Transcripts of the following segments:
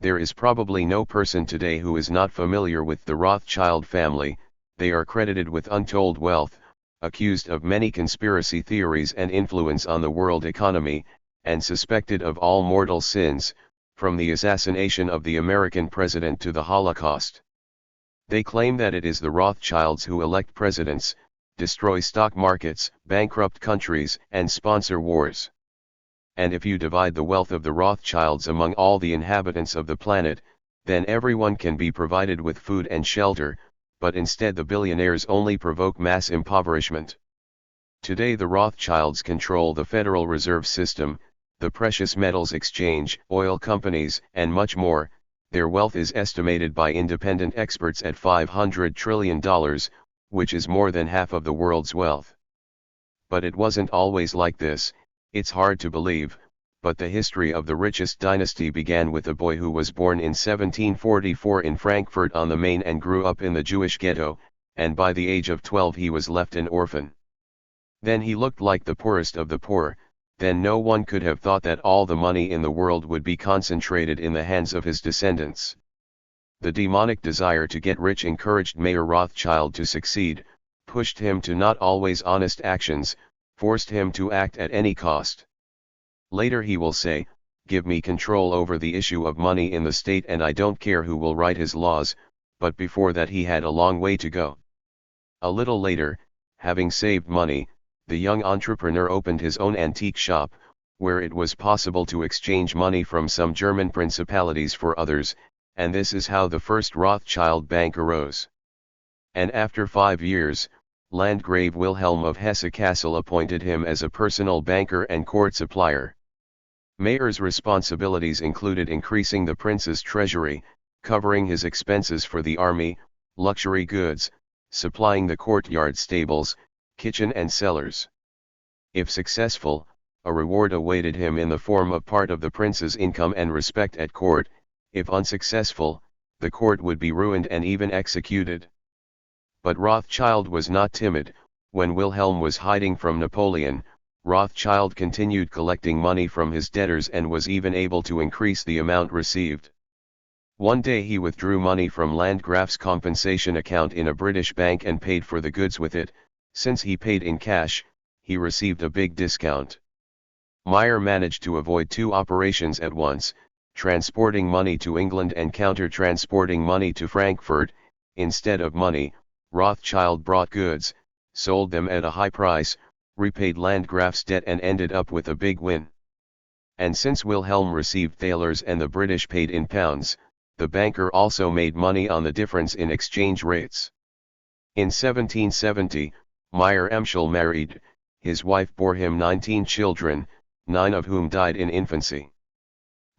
There is probably no person today who is not familiar with the Rothschild family. They are credited with untold wealth, accused of many conspiracy theories and influence on the world economy, and suspected of all mortal sins, from the assassination of the American president to the Holocaust. They claim that it is the Rothschilds who elect presidents, destroy stock markets, bankrupt countries, and sponsor wars. And if you divide the wealth of the Rothschilds among all the inhabitants of the planet, then everyone can be provided with food and shelter, but instead the billionaires only provoke mass impoverishment. Today the Rothschilds control the Federal Reserve System, the precious metals exchange, oil companies, and much more. Their wealth is estimated by independent experts at $500 trillion, which is more than half of the world's wealth. But it wasn't always like this. It's hard to believe, but the history of the richest dynasty began with a boy who was born in 1744 in Frankfurt on the Main and grew up in the Jewish ghetto, and by the age of 12 he was left an orphan. Then he looked like the poorest of the poor. Then no one could have thought that all the money in the world would be concentrated in the hands of his descendants. The demonic desire to get rich encouraged Mayer Rothschild to succeed, pushed him to not always honest actions, forced him to act at any cost. Later he will say, "Give me control over the issue of money in the state and I don't care who will write his laws," but before that he had a long way to go. A little later, having saved money, the young entrepreneur opened his own antique shop, where it was possible to exchange money from some German principalities for others, and this is how the first Rothschild bank arose. And after 5 years, Landgrave Wilhelm of Hesse-Kassel appointed him as a personal banker and court supplier. Mayer's responsibilities included increasing the prince's treasury, covering his expenses for the army, luxury goods, supplying the courtyard stables, kitchen and cellars. If successful, a reward awaited him in the form of part of the prince's income and respect at court. If unsuccessful, the court would be ruined and even executed. But Rothschild was not timid. When Wilhelm was hiding from Napoleon, Rothschild continued collecting money from his debtors and was even able to increase the amount received. One day he withdrew money from Landgraf's compensation account in a British bank and paid for the goods with it. Since he paid in cash, he received a big discount. Mayer managed to avoid 2 operations at once, transporting money to England and counter-transporting money to Frankfurt. Instead of money, Rothschild brought goods, sold them at a high price, repaid Landgraf's debt and ended up with a big win. And since Wilhelm received thalers and the British paid in pounds, the banker also made money on the difference in exchange rates. In 1770, Mayer Emschel married. His wife bore him 19 children, 9 of whom died in infancy.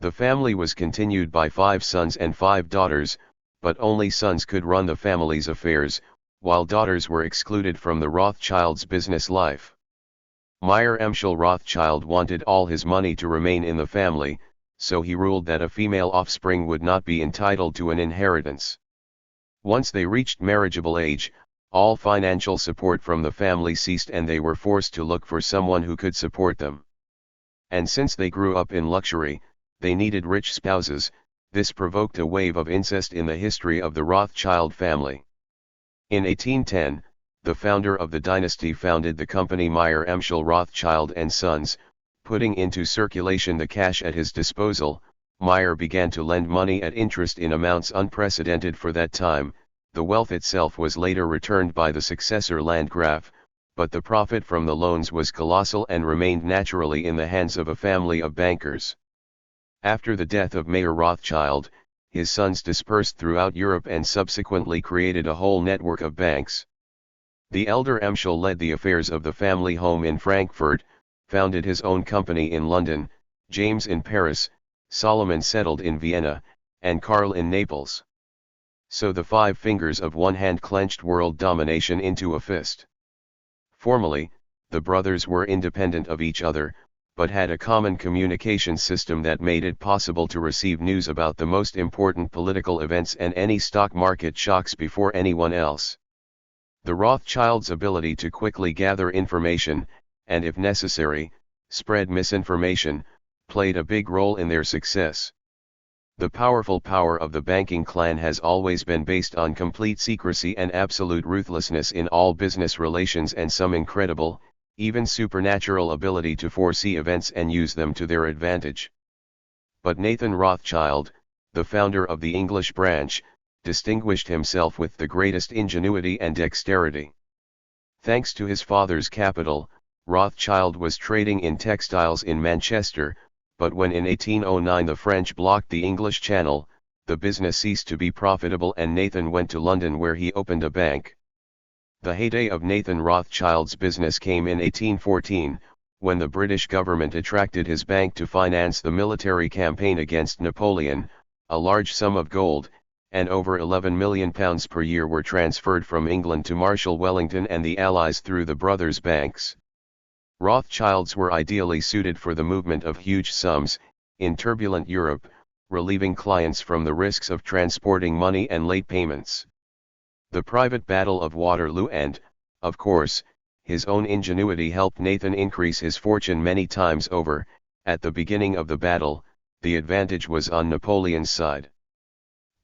The family was continued by 5 sons and 5 daughters, but only sons could run the family's affairs, while daughters were excluded from the Rothschilds' business life. Mayer Emschel Rothschild wanted all his money to remain in the family, so he ruled that a female offspring would not be entitled to an inheritance. Once they reached marriageable age, all financial support from the family ceased and they were forced to look for someone who could support them. And since they grew up in luxury, they needed rich spouses. This provoked a wave of incest in the history of the Rothschild family. In 1810, the founder of the dynasty founded the company Mayer Emschel Rothschild & Sons. Putting into circulation the cash at his disposal, Mayer began to lend money at interest in amounts unprecedented for that time. The wealth itself was later returned by the successor Landgraf, but the profit from the loans was colossal and remained naturally in the hands of a family of bankers. After the death of Mayer Rothschild, his sons dispersed throughout Europe and subsequently created a whole network of banks. The elder Emschel led the affairs of the family home in Frankfurt, founded his own company in London, James in Paris, Solomon settled in Vienna, and Karl in Naples. So the 5 fingers of one hand clenched world domination into a fist. Formally, the brothers were independent of each other, but had a common communication system that made it possible to receive news about the most important political events and any stock market shocks before anyone else. The Rothschilds' ability to quickly gather information, and if necessary, spread misinformation, played a big role in their success. The powerful power of the banking clan has always been based on complete secrecy and absolute ruthlessness in all business relations and some incredible, even supernatural ability to foresee events and use them to their advantage. But Nathan Rothschild, the founder of the English branch, distinguished himself with the greatest ingenuity and dexterity. Thanks to his father's capital, Rothschild was trading in textiles in Manchester, but when in 1809 the French blocked the English Channel, the business ceased to be profitable and Nathan went to London where he opened a bank. The heyday of Nathan Rothschild's business came in 1814, when the British government attracted his bank to finance the military campaign against Napoleon. A large sum of gold, and over £11 million per year were transferred from England to Marshal Wellington and the Allies through the brothers' banks. Rothschilds were ideally suited for the movement of huge sums, in turbulent Europe, relieving clients from the risks of transporting money and late payments. The private Battle of Waterloo and, of course, his own ingenuity helped Nathan increase his fortune many times over. At the beginning of the battle, the advantage was on Napoleon's side.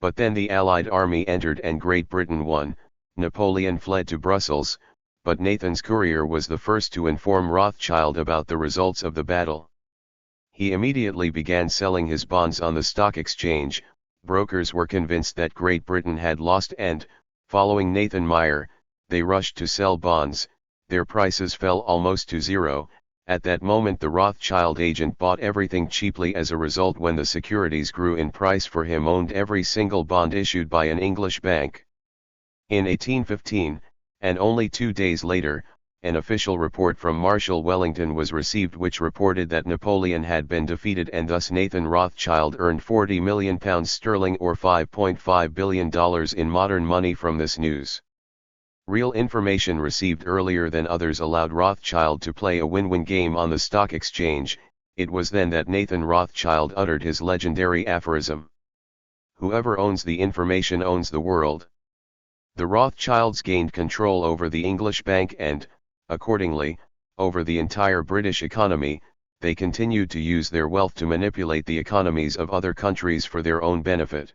But then the Allied army entered and Great Britain won. Napoleon fled to Brussels, but Nathan's courier was the first to inform Rothschild about the results of the battle. He immediately began selling his bonds on the stock exchange. Brokers were convinced that Great Britain had lost and, following Nathan Meyer, they rushed to sell bonds. Their prices fell almost to zero. At that moment the Rothschild agent bought everything cheaply. As a result, when the securities grew in price for him, owned every single bond issued by an English bank. In 1815, and only 2 days later, an official report from Marshal Wellington was received which reported that Napoleon had been defeated, and thus Nathan Rothschild earned £40 million or $5.5 billion in modern money from this news. Real information received earlier than others allowed Rothschild to play a win-win game on the stock exchange. It was then that Nathan Rothschild uttered his legendary aphorism: "Whoever owns the information owns the world." The Rothschilds gained control over the English bank and, accordingly, over the entire British economy. They continued to use their wealth to manipulate the economies of other countries for their own benefit.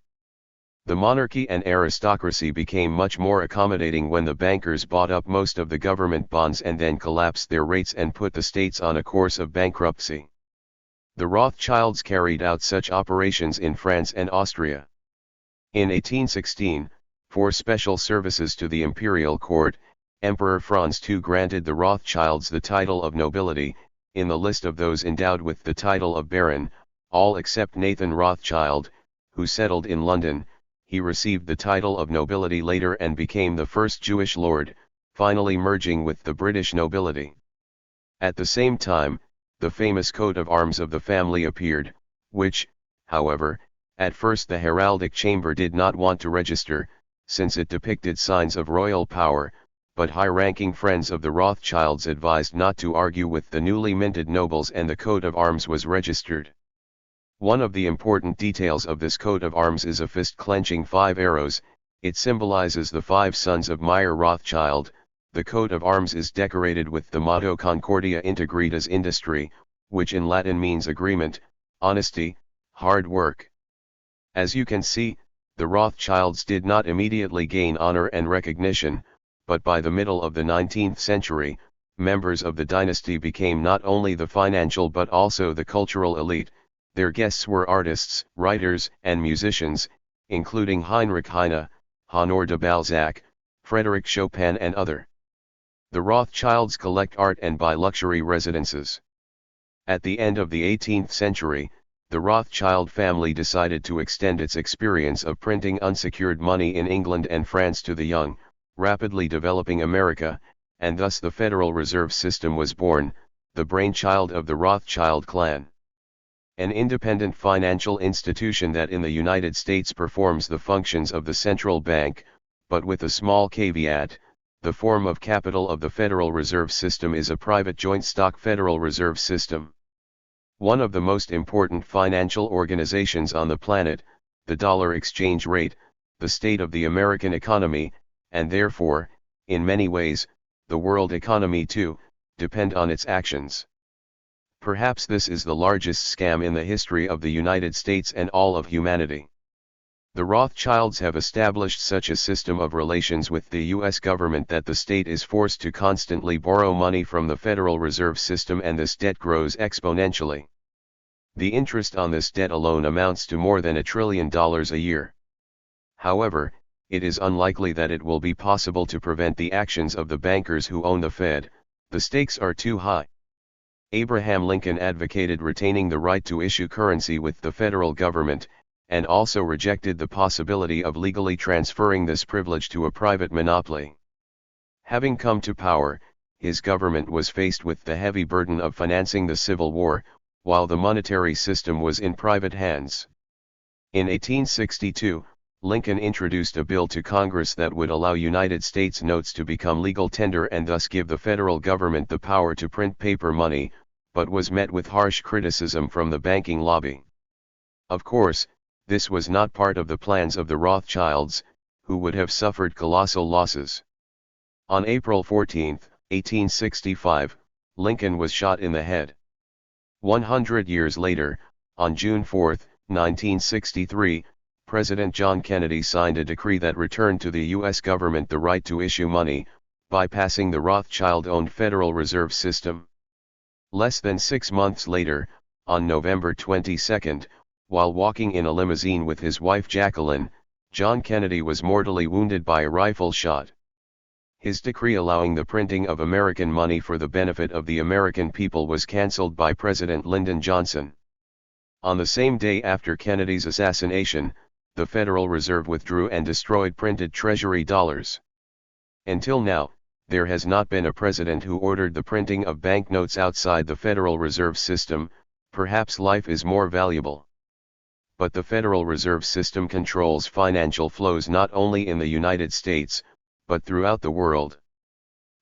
The monarchy and aristocracy became much more accommodating when the bankers bought up most of the government bonds and then collapsed their rates and put the states on a course of bankruptcy. The Rothschilds carried out such operations in France and Austria. In 1816, for special services to the imperial court, Emperor Franz II granted the Rothschilds the title of nobility. In the list of those endowed with the title of baron, all except Nathan Rothschild, who settled in London, he received the title of nobility later and became the first Jewish lord, finally merging with the British nobility. At the same time, the famous coat of arms of the family appeared, which, however, at first the heraldic chamber did not want to register, since it depicted signs of royal power, but high-ranking friends of the Rothschilds advised not to argue with the newly minted nobles and the coat of arms was registered. One of the important details of this coat of arms is a fist clenching 5 arrows. It symbolizes the 5 sons of Meyer Rothschild. The coat of arms is decorated with the motto Concordia Integritas Industri, which in Latin means agreement, honesty, hard work. As you can see, the Rothschilds did not immediately gain honor and recognition, but by the middle of the 19th century, members of the dynasty became not only the financial but also the cultural elite. Their guests were artists, writers, and musicians, including Heinrich Heine, Honoré de Balzac, Frédéric Chopin and other. The Rothschilds collect art and buy luxury residences. At the end of the 18th century, the Rothschild family decided to extend its experience of printing unsecured money in England and France to the young, rapidly developing America, and thus the Federal Reserve System was born, the brainchild of the Rothschild clan. An independent financial institution that in the United States performs the functions of the central bank, but with a small caveat: the form of capital of the Federal Reserve System is a private joint stock Federal Reserve System. One of the most important financial organizations on the planet, the dollar exchange rate, the state of the American economy, and therefore, in many ways, the world economy too, depend on its actions. Perhaps this is the largest scam in the history of the United States and all of humanity. The Rothschilds have established such a system of relations with the U.S. government that the state is forced to constantly borrow money from the Federal Reserve System, and this debt grows exponentially. The interest on this debt alone amounts to more than $1 trillion a year. However, it is unlikely that it will be possible to prevent the actions of the bankers who own the Fed. The stakes are too high. Abraham Lincoln advocated retaining the right to issue currency with the federal government, and also rejected the possibility of legally transferring this privilege to a private monopoly. Having come to power, his government was faced with the heavy burden of financing the Civil War, while the monetary system was in private hands. In 1862, Lincoln introduced a bill to Congress that would allow United States notes to become legal tender and thus give the federal government the power to print paper money, but was met with harsh criticism from the banking lobby. Of course, this was not part of the plans of the Rothschilds, who would have suffered colossal losses. On April 14, 1865, Lincoln was shot in the head. 100 years later, on June 4, 1963, President John Kennedy signed a decree that returned to the U.S. government the right to issue money, bypassing the Rothschild-owned Federal Reserve System. Less than 6 months later, on November 22, while walking in a limousine with his wife Jacqueline, John Kennedy was mortally wounded by a rifle shot. His decree allowing the printing of American money for the benefit of the American people was cancelled by President Lyndon Johnson. On the same day after Kennedy's assassination, the Federal Reserve withdrew and destroyed printed Treasury dollars. Until now, there has not been a president who ordered the printing of banknotes outside the Federal Reserve System. Perhaps life is more valuable. But the Federal Reserve System controls financial flows not only in the United States, but throughout the world.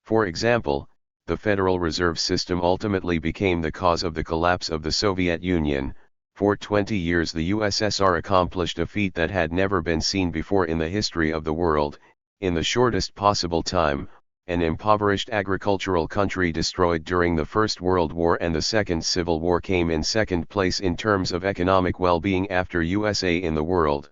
For example, the Federal Reserve System ultimately became the cause of the collapse of the Soviet Union. For 20 years the USSR accomplished a feat that had never been seen before in the history of the world. In the shortest possible time, an impoverished agricultural country destroyed during the First World War and the Second Civil War came in second place in terms of economic well-being after USA in the world.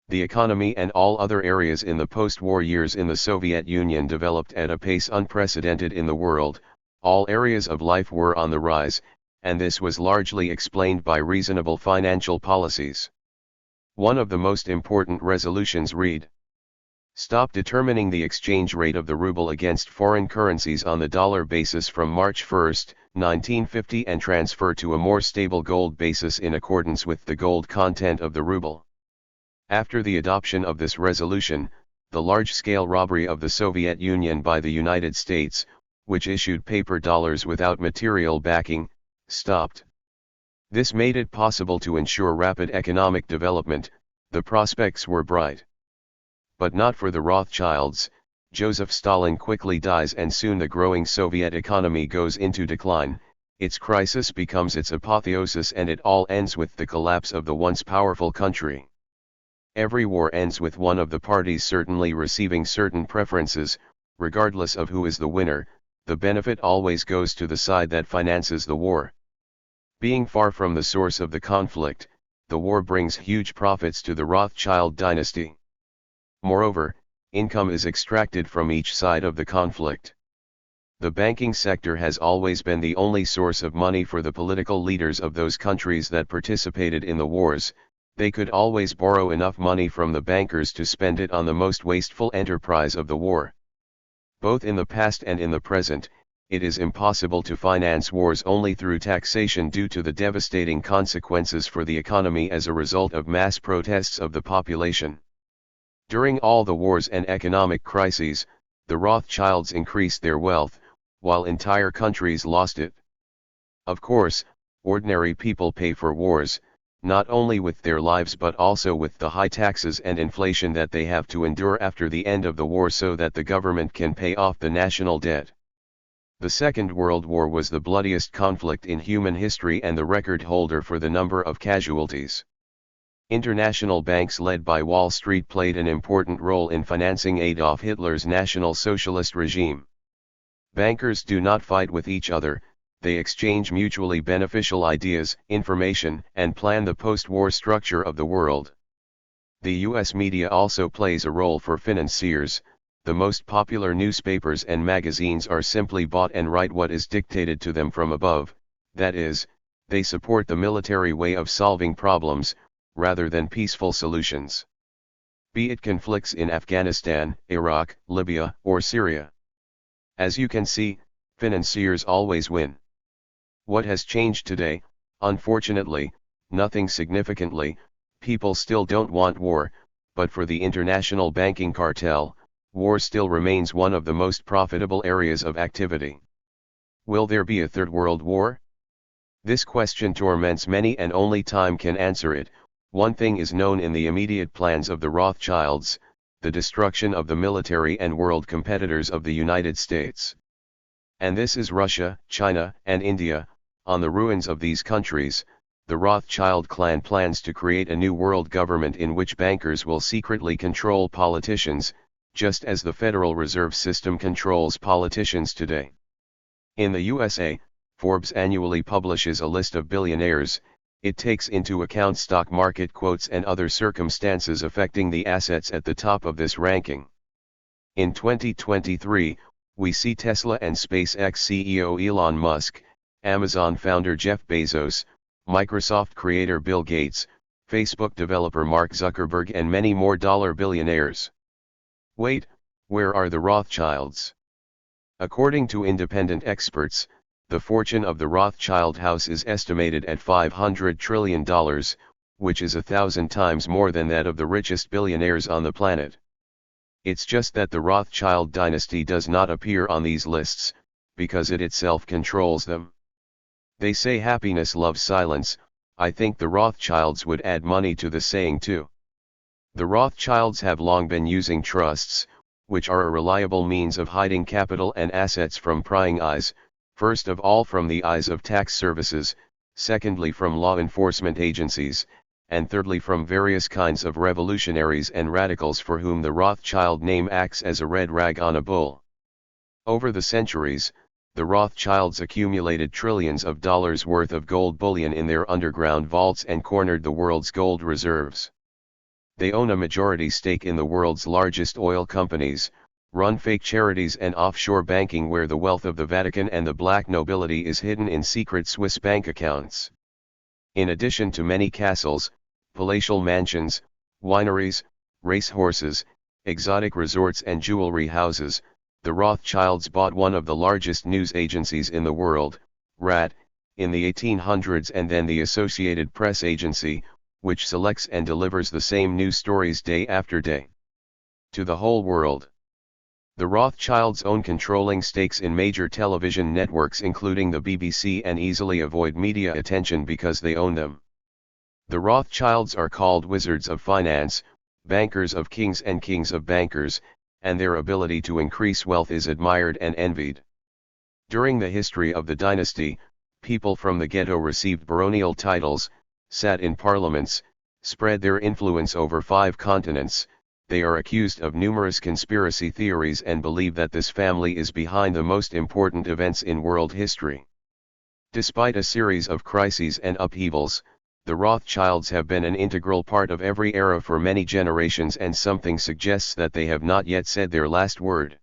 The economy and all other areas in the post-war years in the Soviet Union developed at a pace unprecedented in the world. All areas of life were on the rise, and this was largely explained by reasonable financial policies. One of the most important resolutions read: Stop determining the exchange rate of the ruble against foreign currencies on the dollar basis from March 1, 1950 and transfer to a more stable gold basis in accordance with the gold content of the ruble. After the adoption of this resolution, the large-scale robbery of the Soviet Union by the United States, which issued paper dollars without material backing, stopped. This made it possible to ensure rapid economic development. The prospects were bright. But not for the Rothschilds. Joseph Stalin quickly dies and soon the growing Soviet economy goes into decline. Its crisis becomes its apotheosis and it all ends with the collapse of the once powerful country. Every war ends with one of the parties certainly receiving certain preferences. Regardless of who is the winner, the benefit always goes to the side that finances the war. Being far from the source of the conflict, the war brings huge profits to the Rothschild dynasty. Moreover, income is extracted from each side of the conflict. The banking sector has always been the only source of money for the political leaders of those countries that participated in the wars. They could always borrow enough money from the bankers to spend it on the most wasteful enterprise of the war. Both in the past and in the present, it is impossible to finance wars only through taxation due to the devastating consequences for the economy as a result of mass protests of the population. During all the wars and economic crises, the Rothschilds increased their wealth, while entire countries lost it. Of course, ordinary people pay for wars, not only with their lives but also with the high taxes and inflation that they have to endure after the end of the war so that the government can pay off the national debt. The Second World War was the bloodiest conflict in human history and the record holder for the number of casualties. International banks led by Wall Street played an important role in financing Adolf Hitler's National Socialist regime. Bankers do not fight with each other, they exchange mutually beneficial ideas, information, and plan the post-war structure of the world. The US media also plays a role for financiers. The most popular newspapers and magazines are simply bought and write what is dictated to them from above, that is, they support the military way of solving problems, rather than peaceful solutions. Be it conflicts in Afghanistan, Iraq, Libya, or Syria. As you can see, financiers always win. What has changed today? Unfortunately, nothing significantly. People still don't want war, but for the international banking cartel, war still remains one of the most profitable areas of activity. Will there be a third world war? This question torments many and only time can answer it. One thing is known in the immediate plans of the Rothschilds: the destruction of the military and world competitors of the United States. And this is Russia, China, and India. On the ruins of these countries, the Rothschild clan plans to create a new world government in which bankers will secretly control politicians, just as the Federal Reserve System controls politicians today. In the USA, Forbes annually publishes a list of billionaires. It takes into account stock market quotes and other circumstances affecting the assets at the top of this ranking. In 2023, we see Tesla and SpaceX CEO Elon Musk, Amazon founder Jeff Bezos, Microsoft creator Bill Gates, Facebook developer Mark Zuckerberg, and many more dollar billionaires. Wait, where are the Rothschilds? According to independent experts, the fortune of the Rothschild house is estimated at $500 trillion, which is 1,000 times more than that of the richest billionaires on the planet. It's just that the Rothschild dynasty does not appear on these lists, because it itself controls them. They say happiness loves silence. I think the Rothschilds would add money to the saying too. The Rothschilds have long been using trusts, which are a reliable means of hiding capital and assets from prying eyes, first of all from the eyes of tax services, secondly from law enforcement agencies, and thirdly from various kinds of revolutionaries and radicals for whom the Rothschild name acts as a red rag on a bull. Over the centuries, the Rothschilds accumulated trillions of dollars worth of gold bullion in their underground vaults and cornered the world's gold reserves. They own a majority stake in the world's largest oil companies, run fake charities and offshore banking where the wealth of the Vatican and the black nobility is hidden in secret Swiss bank accounts. In addition to many castles, palatial mansions, wineries, racehorses, exotic resorts and jewelry houses, the Rothschilds bought one of the largest news agencies in the world, RAT, in the 1800s, and then the Associated Press Agency, which selects and delivers the same news stories day after day to the whole world. The Rothschilds own controlling stakes in major television networks including the BBC and easily avoid media attention because they own them. The Rothschilds are called wizards of finance, bankers of kings and kings of bankers, and their ability to increase wealth is admired and envied. During the history of the dynasty, people from the ghetto received baronial titles, sat in parliaments, spread their influence over 5 continents. They are accused of numerous conspiracy theories and believe that this family is behind the most important events in world history. Despite a series of crises and upheavals, the Rothschilds have been an integral part of every era for many generations, and something suggests that they have not yet said their last word.